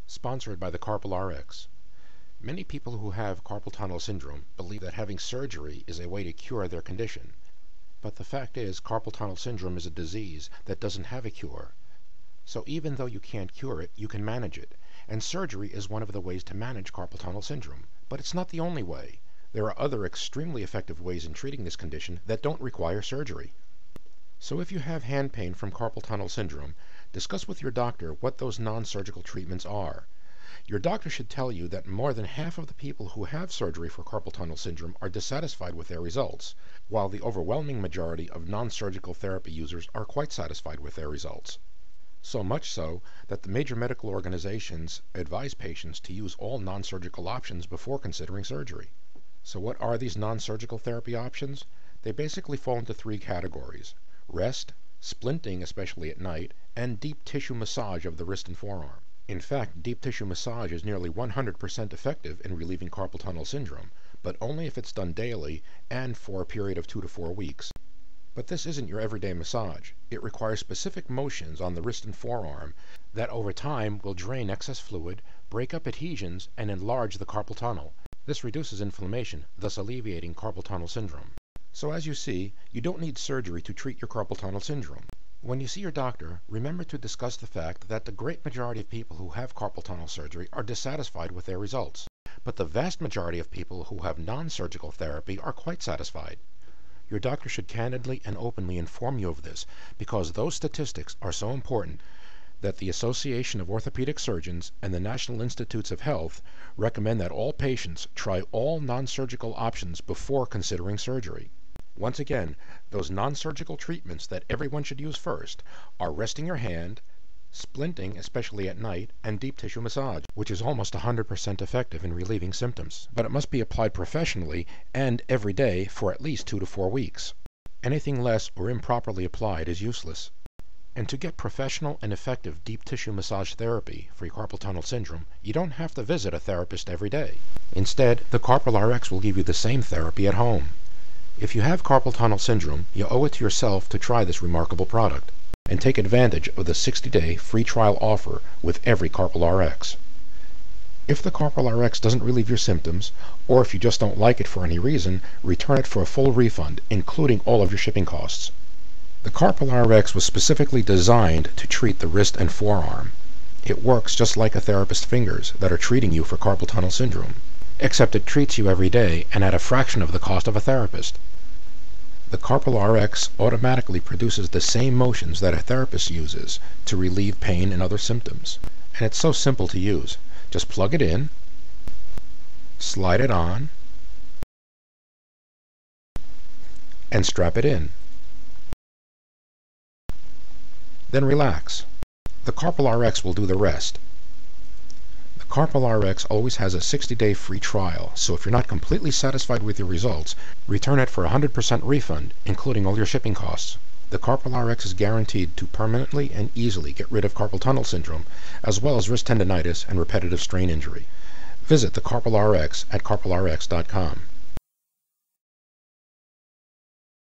Sponsored by the Carpal RX. Many people who have carpal tunnel syndrome believe that having surgery is a way to cure their condition. But the fact is, carpal tunnel syndrome is a disease that doesn't have a cure. So even though you can't cure it, you can manage it. And surgery is one of the ways to manage carpal tunnel syndrome. But it's not the only way. There are other extremely effective ways in treating this condition that don't require surgery. So if you have hand pain from carpal tunnel syndrome, discuss with your doctor what those non-surgical treatments are. Your doctor should tell you that more than half of the people who have surgery for carpal tunnel syndrome are dissatisfied with their results, while the overwhelming majority of non-surgical therapy users are quite satisfied with their results. So much so that the major medical organizations advise patients to use all non-surgical options before considering surgery. So what are these non-surgical therapy options? They basically fall into three categories: rest, splinting especially at night, and deep tissue massage of the wrist and forearm. In fact, deep tissue massage is nearly 100% effective in relieving carpal tunnel syndrome, but only if it's done daily and for a period of 2 to 4 weeks. But this isn't your everyday massage. It requires specific motions on the wrist and forearm that over time will drain excess fluid, break up adhesions, and enlarge the carpal tunnel. This reduces inflammation, thus alleviating carpal tunnel syndrome. So as you see, you don't need surgery to treat your carpal tunnel syndrome. When you see your doctor, remember to discuss the fact that the great majority of people who have carpal tunnel surgery are dissatisfied with their results, but the vast majority of people who have non-surgical therapy are quite satisfied. Your doctor should candidly and openly inform you of this, because those statistics are so important that the Association of Orthopedic Surgeons and the National Institutes of Health recommend that all patients try all non-surgical options before considering surgery. Once again, those non-surgical treatments that everyone should use first are resting your hand, splinting, especially at night, and deep tissue massage, which is almost 100% effective in relieving symptoms. But it must be applied professionally and every day for at least 2 to 4 weeks. Anything less or improperly applied is useless. And to get professional and effective deep tissue massage therapy for carpal tunnel syndrome, you don't have to visit a therapist every day. Instead, the Carpal RX will give you the same therapy at home. If you have carpal tunnel syndrome, you owe it to yourself to try this remarkable product and take advantage of the 60-day free trial offer with every Carpal RX. If the Carpal RX doesn't relieve your symptoms, or if you just don't like it for any reason, return it for a full refund, including all of your shipping costs. The Carpal RX was specifically designed to treat the wrist and forearm. It works just like a therapist's fingers that are treating you for carpal tunnel syndrome, except it treats you every day and at a fraction of the cost of a therapist. The Carpal RX automatically produces the same motions that a therapist uses to relieve pain and other symptoms. And it's so simple to use. Just plug it in, slide it on, and strap it in. Then relax. The Carpal RX will do the rest. The Carpal RX always has a 60-day free trial, so if you're not completely satisfied with your results, return it for a 100% refund, including all your shipping costs. The Carpal RX is guaranteed to permanently and easily get rid of carpal tunnel syndrome, as well as wrist tendonitis and repetitive strain injury. Visit the Carpal RX at carpalrx.com.